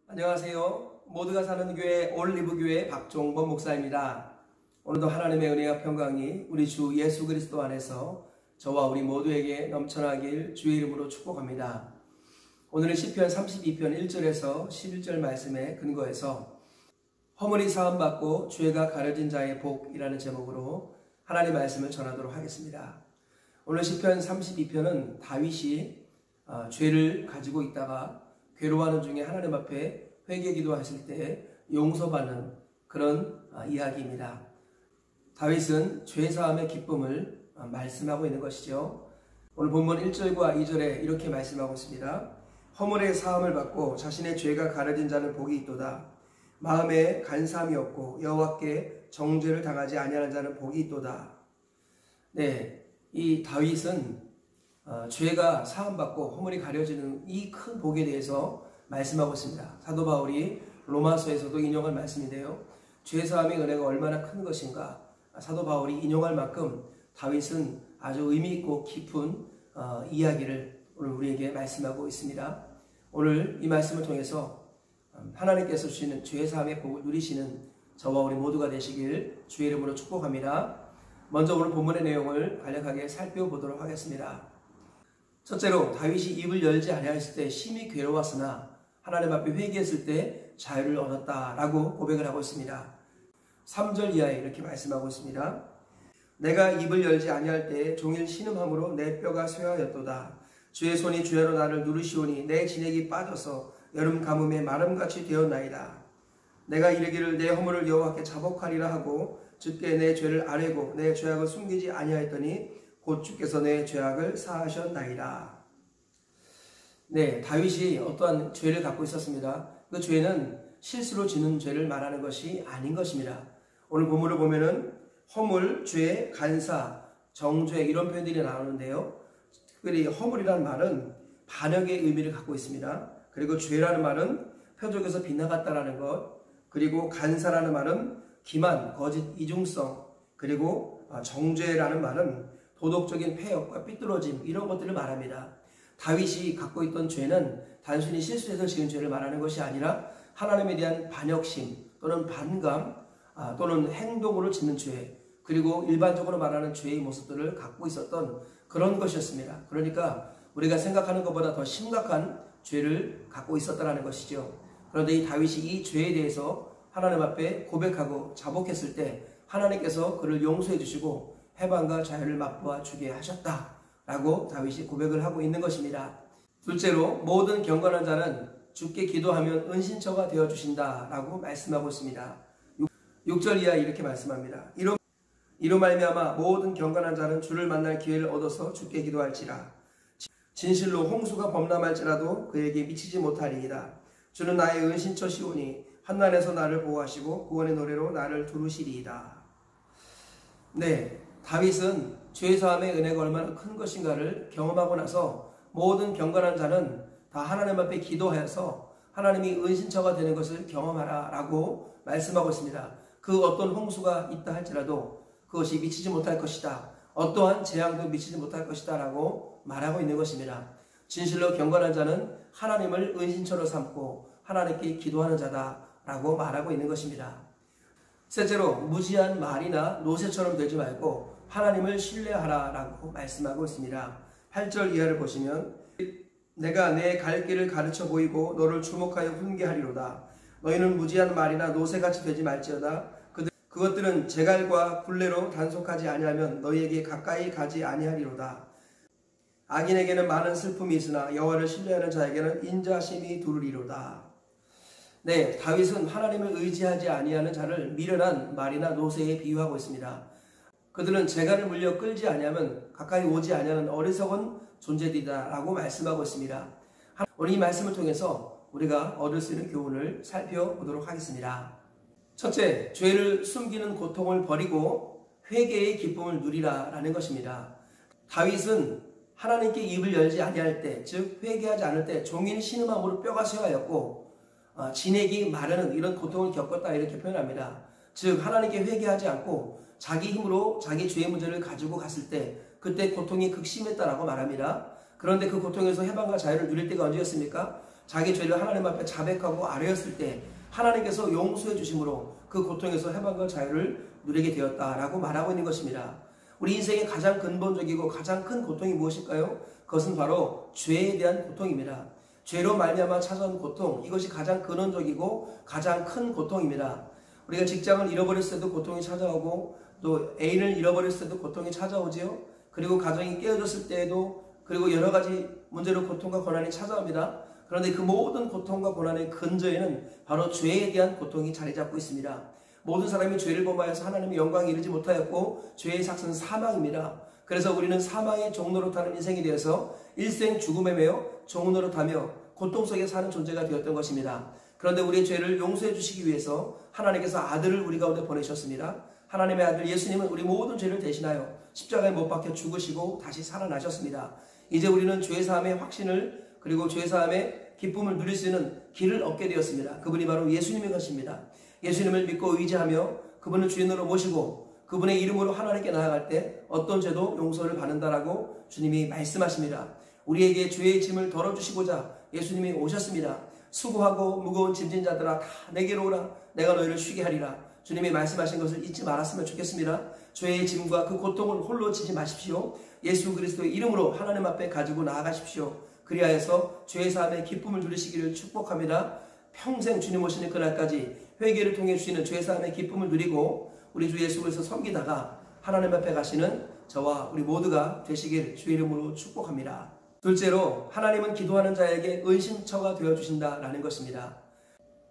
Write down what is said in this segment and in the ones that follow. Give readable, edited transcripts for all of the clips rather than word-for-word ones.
안녕하세요. 모두가 사는 교회 올리브교회 박종범 목사입니다. 오늘도 하나님의 은혜와 평강이 우리 주 예수 그리스도 안에서 저와 우리 모두에게 넘쳐나길 주의 이름으로 축복합니다. 오늘은 시편 32편 1절에서 11절 말씀에 근거해서 허물이 사함받고 죄가 가려진 자의 복이라는 제목으로 하나님의 말씀을 전하도록 하겠습니다. 오늘 시편 32편은 다윗이 죄를 가지고 있다가 괴로워하는 중에 하나님 앞에 회개 기도하실 때 용서받는 그런 이야기입니다. 다윗은 죄사함의 기쁨을 말씀하고 있는 것이죠. 오늘 본문 1절과 2절에 이렇게 말씀하고 있습니다. 허물의 사함을 받고 자신의 죄가 가려진 자는 복이 있도다. 마음에 간사함이 없고 여호와께 정죄를 당하지 아니하는 자는 복이 있도다. 네, 이 다윗은 죄가 사함받고 허물이 가려지는 이 큰 복에 대해서 말씀하고 있습니다. 사도 바울이 로마서에서도 인용할 말씀인데요. 죄사함의 은혜가 얼마나 큰 것인가 사도 바울이 인용할 만큼 다윗은 아주 의미있고 깊은 이야기를 오늘 우리에게 말씀하고 있습니다. 오늘 이 말씀을 통해서 하나님께서 주시는 죄사함의 복을 누리시는 저와 우리 모두가 되시길 주의 이름으로 축복합니다. 먼저 오늘 본문의 내용을 간략하게 살펴보도록 하겠습니다. 첫째로 다윗이 입을 열지 아니하였을 때 심히 괴로웠으나 하나님 앞에 회개했을 때 자유를 얻었다라고 고백을 하고 있습니다. 3절 이하에 이렇게 말씀하고 있습니다. 내가 입을 열지 아니할 때 종일 신음함으로 내 뼈가 쇠하였도다. 주의 손이 주야로 나를 누르시오니 내 진액이 빠져서 여름 가뭄에 마름같이 되었나이다. 내가 이르기를 내 허물을 여호와께 자복하리라 하고 주께 내 죄를 아뢰고 내 죄악을 숨기지 아니하였더니 곧 주께서 내 죄악을 사하셨나이다. 네, 다윗이 어떠한 죄를 갖고 있었습니다. 그 죄는 실수로 지는 죄를 말하는 것이 아닌 것입니다. 오늘 본문을 보면은 허물, 죄, 간사, 정죄 이런 표현들이 나오는데요. 특별히 허물이라는 말은 반역의 의미를 갖고 있습니다. 그리고 죄라는 말은 표적에서 빗나갔다라는 것, 그리고 간사라는 말은 기만, 거짓, 이중성, 그리고 정죄라는 말은 도덕적인 폐역과 삐뚤어짐 이런 것들을 말합니다. 다윗이 갖고 있던 죄는 단순히 실수해서 지은 죄를 말하는 것이 아니라 하나님에 대한 반역심 또는 반감 또는 행동으로 짓는 죄, 그리고 일반적으로 말하는 죄의 모습들을 갖고 있었던 그런 것이었습니다. 그러니까 우리가 생각하는 것보다 더 심각한 죄를 갖고 있었다는 것이죠. 그런데 이 다윗이 이 죄에 대해서 하나님 앞에 고백하고 자복했을 때 하나님께서 그를 용서해 주시고 해방과 자유를 맛보아 주게 하셨다라고 다윗이 고백을 하고 있는 것입니다. 둘째로 모든 경건한 자는 주께 기도하면 은신처가 되어주신다라고 말씀하고 있습니다. 6절 이하 이렇게 말씀합니다. 이로 말미암아 모든 경건한 자는 주를 만날 기회를 얻어서 주께 기도할지라. 진실로 홍수가 범람할지라도 그에게 미치지 못하리이다. 주는 나의 은신처시오니 환난에서 나를 보호하시고 구원의 노래로 나를 두루시리이다. 네, 다윗은 죄사함의 은혜가 얼마나 큰 것인가를 경험하고 나서 모든 경건한 자는 다 하나님 앞에 기도하여서 하나님이 은신처가 되는 것을 경험하라 라고 말씀하고 있습니다. 그 어떤 홍수가 있다 할지라도 그것이 미치지 못할 것이다. 어떠한 재앙도 미치지 못할 것이다 라고 말하고 있는 것입니다. 진실로 경건한 자는 하나님을 은신처로 삼고 하나님께 기도하는 자다 라고 말하고 있는 것입니다. 셋째로 무지한 말이나 노새처럼 되지 말고 하나님을 신뢰하라 라고 말씀하고 있습니다. 8절 이하를 보시면 내가 내 갈 길을 가르쳐 보이고 너를 주목하여 훈계하리로다. 너희는 무지한 말이나 노새같이 되지 말지어다. 그것들은 제갈과 굴레로 단속하지 아니하면 너희에게 가까이 가지 아니하리로다. 악인에게는 많은 슬픔이 있으나 여호와를 신뢰하는 자에게는 인자심이 두르리로다. 네, 다윗은 하나님을 의지하지 아니하는 자를 미련한 말이나 노새에 비유하고 있습니다. 그들은 재갈을 물려 끌지 아니하면 가까이 오지 아니하는 어리석은 존재들이다 라고 말씀하고 있습니다. 오늘 이 말씀을 통해서 우리가 얻을 수 있는 교훈을 살펴보도록 하겠습니다. 첫째, 죄를 숨기는 고통을 버리고 회개의 기쁨을 누리라 라는 것입니다. 다윗은 하나님께 입을 열지 아니할 때, 즉 회개하지 않을 때 종일 신음함으로 뼈가 쇠하였고 진액이 마르는 이런 고통을 겪었다 이렇게 표현합니다. 즉 하나님께 회개하지 않고 자기 힘으로 자기 죄의 문제를 가지고 갔을 때 그때 고통이 극심했다라고 말합니다. 그런데 그 고통에서 해방과 자유를 누릴 때가 언제였습니까? 자기 죄를 하나님 앞에 자백하고 아뢰었을 때 하나님께서 용서해 주심으로 그 고통에서 해방과 자유를 누리게 되었다라고 말하고 있는 것입니다. 우리 인생의 가장 근본적이고 가장 큰 고통이 무엇일까요? 그것은 바로 죄에 대한 고통입니다. 죄로 말미암아 찾아온 고통, 이것이 가장 근원적이고 가장 큰 고통입니다. 우리가 직장을 잃어버렸을 때도 고통이 찾아오고 또 애인을 잃어버렸을 때도 고통이 찾아오지요. 그리고 가정이 깨어졌을 때에도 그리고 여러 가지 문제로 고통과 고난이 찾아옵니다. 그런데 그 모든 고통과 고난의 근저에는 바로 죄에 대한 고통이 자리 잡고 있습니다. 모든 사람이 죄를 범하여서 하나님의 영광에 이르지 못하였고 죄의 삭은 사망입니다. 그래서 우리는 사망의 종로로 타는 인생이 되어서 일생 죽음에 매여 종로로 타며 고통 속에 사는 존재가 되었던 것입니다. 그런데 우리의 죄를 용서해 주시기 위해서 하나님께서 아들을 우리 가운데 보내셨습니다. 하나님의 아들 예수님은 우리 모든 죄를 대신하여 십자가에 못 박혀 죽으시고 다시 살아나셨습니다. 이제 우리는 죄사함의 확신을 그리고 죄사함의 기쁨을 누릴 수 있는 길을 얻게 되었습니다. 그분이 바로 예수님인 것입니다. 예수님을 믿고 의지하며 그분을 주인으로 모시고 그분의 이름으로 하나님께 나아갈 때 어떤 죄도 용서를 받는다라고 주님이 말씀하십니다. 우리에게 죄의 짐을 덜어주시고자 예수님이 오셨습니다. 수고하고 무거운 짐진 자들아 다 내게로 오라 내가 너희를 쉬게 하리라. 주님이 말씀하신 것을 잊지 말았으면 좋겠습니다. 죄의 짐과 그 고통을 홀로 지지 마십시오. 예수 그리스도의 이름으로 하나님 앞에 가지고 나아가십시오. 그리하여서 죄의 사함의 기쁨을 누리시기를 축복합니다. 평생 주님 오시는 그날까지 회개를 통해 주시는 죄의 사함의 기쁨을 누리고 우리 주 예수 그리스도 섬기다가 하나님 앞에 가시는 저와 우리 모두가 되시길 주의 이름으로 축복합니다. 둘째로 하나님은 기도하는 자에게 은신처가 되어주신다라는 것입니다.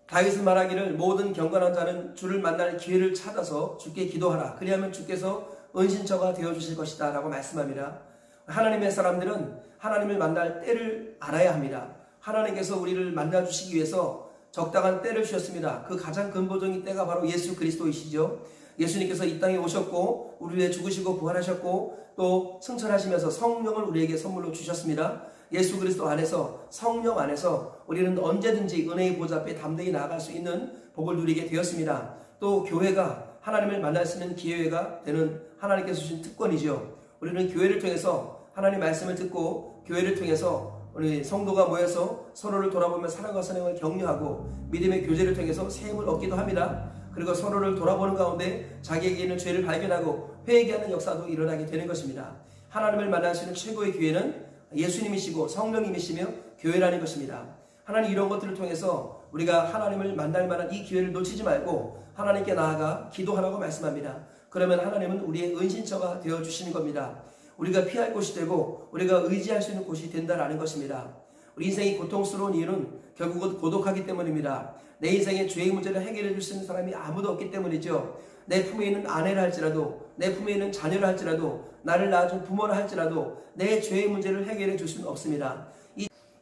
다윗은 말하기를 모든 경건한 자는 주를 만날 기회를 찾아서 주께 기도하라. 그리하면 주께서 은신처가 되어주실 것이다 라고 말씀합니다. 하나님의 사람들은 하나님을 만날 때를 알아야 합니다. 하나님께서 우리를 만나주시기 위해서 적당한 때를 주셨습니다. 그 가장 근본적인 때가 바로 예수 그리스도이시죠. 예수님께서 이 땅에 오셨고 우리 위해 죽으시고 부활하셨고 또 승천하시면서 성령을 우리에게 선물로 주셨습니다. 예수 그리스도 안에서 성령 안에서 우리는 언제든지 은혜의 보좌 앞에 담대히 나아갈 수 있는 복을 누리게 되었습니다. 또 교회가 하나님을 만날 수 있는 기회가 되는 하나님께서 주신 특권이죠. 우리는 교회를 통해서 하나님 말씀을 듣고 교회를 통해서 우리 성도가 모여서 서로를 돌아보며 사랑과 선행을 격려하고 믿음의 교제를 통해서 세임을 얻기도 합니다. 그리고 서로를 돌아보는 가운데 자기에게 있는 죄를 발견하고 회개하는 역사도 일어나게 되는 것입니다. 하나님을 만날 수 있는 최고의 기회는 예수님이시고 성령님이시며 교회라는 것입니다. 하나님 이런 것들을 통해서 우리가 하나님을 만날 만한 이 기회를 놓치지 말고 하나님께 나아가 기도하라고 말씀합니다. 그러면 하나님은 우리의 은신처가 되어주시는 겁니다. 우리가 피할 곳이 되고 우리가 의지할 수 있는 곳이 된다라는 것입니다. 우리 인생이 고통스러운 이유는 결국은 고독하기 때문입니다. 내 인생의 죄의 문제를 해결해 줄 수 있는 사람이 아무도 없기 때문이죠. 내 품에 있는 아내를 할지라도 내 품에 있는 자녀를 할지라도 나를 낳아준 부모를 할지라도 내 죄의 문제를 해결해 줄 수는 없습니다.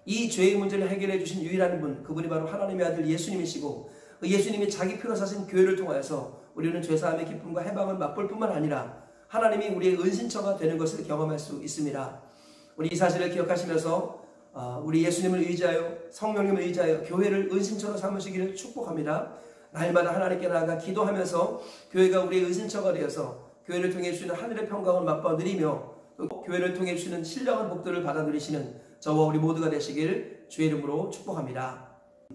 이 죄의 문제를 해결해 주신 유일한 분, 그분이 바로 하나님의 아들 예수님이시고 그 예수님이 자기 피로 사신 교회를 통하여서 우리는 죄사함의 기쁨과 해방을 맛볼 뿐만 아니라 하나님이 우리의 은신처가 되는 것을 경험할 수 있습니다. 우리 이 사실을 기억하시면서 우리 예수님을 의지하여 성령님을 의지하여 교회를 은신처로 삼으시기를 축복합니다. 날마다 하나님께 나아가 기도하면서 교회가 우리의 은신처가 되어서 교회를 통해 주시는 하늘의 평강을 맛봐 누리며 또 교회를 통해 주시는 신령한 복들을 받아 누리시는 저와 우리 모두가 되시길 주의 이름으로 축복합니다.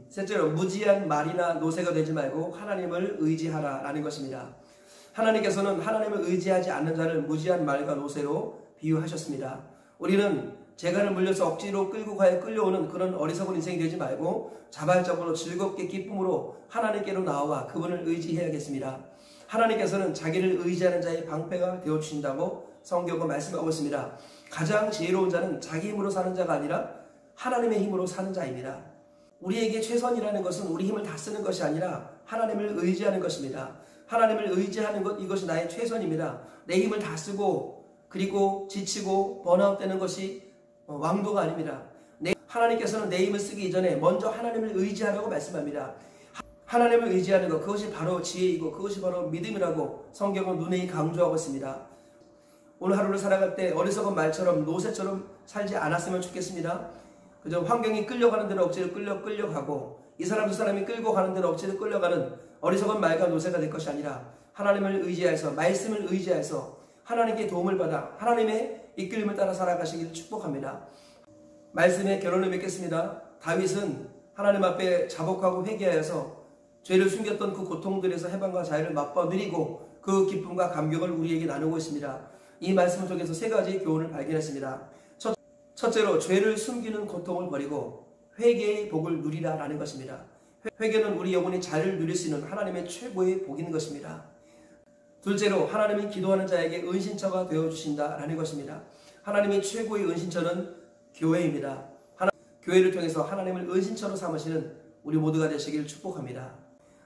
셋째로 무지한 말이나 노새가 되지 말고 하나님을 의지하라라는 것입니다. 하나님께서는 하나님을 의지하지 않는 자를 무지한 말과 노새로 비유하셨습니다. 우리는 재간을 물려서 억지로 끌고 가야 끌려오는 그런 어리석은 인생이 되지 말고 자발적으로 즐겁게 기쁨으로 하나님께로 나와 그분을 의지해야겠습니다. 하나님께서는 자기를 의지하는 자의 방패가 되어주신다고 성경은 말씀하고 있습니다. 가장 지혜로운 자는 자기 힘으로 사는 자가 아니라 하나님의 힘으로 사는 자입니다. 우리에게 최선이라는 것은 우리 힘을 다 쓰는 것이 아니라 하나님을 의지하는 것입니다. 하나님을 의지하는 것, 이것이 나의 최선입니다. 내 힘을 다 쓰고 그리고 지치고 번아웃되는 것이 왕도가 아닙니다. 하나님께서는 내 힘을 쓰기 이전에 먼저 하나님을 의지하라고 말씀합니다. 하나님을 의지하는 것, 그것이 바로 지혜이고 그것이 바로 믿음이라고 성경은 눈에 강조하고 있습니다. 오늘 하루를 살아갈 때 어리석은 말처럼 노새처럼 살지 않았으면 좋겠습니다. 그저 환경이 끌려가는 대로 억지로 끌려가고 이 사람 저 사람이 끌고 가는 대로 억지로 끌려가는 어리석은 말과 노새가 될 것이 아니라 하나님을 의지해서 말씀을 의지해서 하나님께 도움을 받아 하나님의 이끌림을 따라 살아가시기를 축복합니다. 말씀의 결론을 맺겠습니다. 다윗은 하나님 앞에 자복하고 회개하여서 죄를 숨겼던 그 고통들에서 해방과 자유를 맛봐 누리고 그 기쁨과 감격을 우리에게 나누고 있습니다. 이 말씀 속에서 세 가지 교훈을 발견했습니다. 첫째로 죄를 숨기는 고통을 버리고 회개의 복을 누리라라는 것입니다. 회개는 우리 영혼이 자유를 누릴 수 있는 하나님의 최고의 복인 것입니다. 둘째로 하나님이 기도하는 자에게 은신처가 되어주신다라는 것입니다. 하나님의 최고의 은신처는 교회입니다. 교회를 통해서 하나님을 은신처로 삼으시는 우리 모두가 되시길 축복합니다.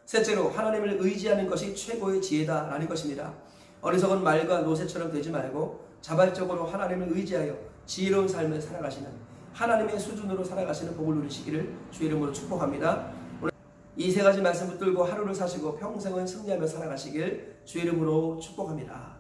셋째로 하나님을 의지하는 것이 최고의 지혜다라는 것입니다. 어리석은 말과 노새처럼 되지 말고 자발적으로 하나님을 의지하여 지혜로운 삶을 살아가시는 하나님의 수준으로 살아가시는 복을 누리시기를 주의 이름으로 축복합니다. 이 세 가지 말씀 붙들고 하루를 사시고 평생을 승리하며 살아가시길 주의 이름으로 축복합니다.